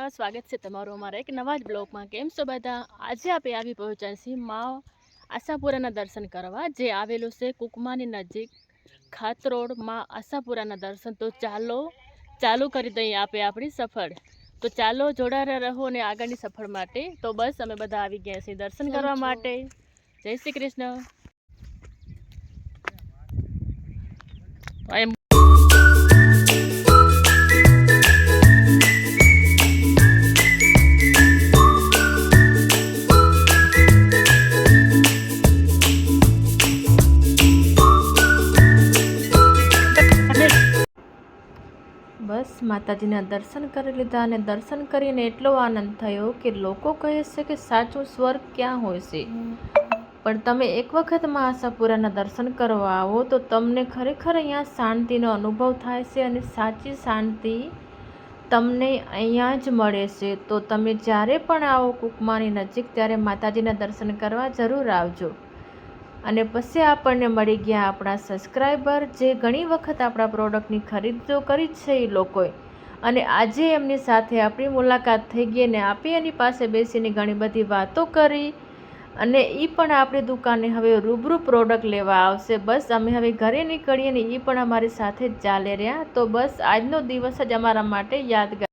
સ્વાગત છે તમારું અમારા એક નવા જ બ્લોગમાં। કેમ છો બધા? આજે આપણે આવી પહોંચ્યા છીએ માં આશાપુરાના દર્શન કરવા, જે આવેલું છે કુકમાની નજીક ખાતરોડ માં આશાપુરાના દર્શન। તો ચાલુ કરી દઈએ આપણે આપણી સફર। તો ચાલો જોડાયા રહો અને આગળની સફર માટે। તો બસ અમે બધા આવી ગયા છીએ દર્શન કરવા માટે। જય શ્રી કૃષ્ણ। બસ માતાજીના દર્શન કરી લીધા અને દર્શન કરીને એટલો આનંદ થયો કે લોકો કહે છે કે સાચું સ્વર્ગ ક્યાં હોય છે, પણ તમે એક વખત માં આશાપુરાના દર્શન કરવા આવો તો તમને ખરેખર અહીંયા શાંતિનો અનુભવ થાય છે અને સાચી શાંતિ તમને અહીંયા જ મળે છે। તો તમે જ્યારે પણ આવો કુકમાની નજીક ત્યારે માતાજીના દર્શન કરવા જરૂર આવજો। અને પછી આપણને મળી ગયા આપણા સબસ્ક્રાઈબર, જે ઘણી વખત આપણા પ્રોડક્ટની ખરીદો કરી છે એ લોકોએ, અને આજે એમની સાથે આપણી મુલાકાત થઈ ગઈ અને આપણે એની પાસે બેસીને ઘણી બધી વાતો કરી અને એ પણ આપણી દુકાને હવે રૂબરૂ પ્રોડક્ટ લેવા આવશે। બસ અમે હવે ઘરે નીકળીએ ને એ પણ અમારી સાથે જ ચાલે રહ્યા। તો બસ આજનો દિવસ જ અમારા માટે યાદગાર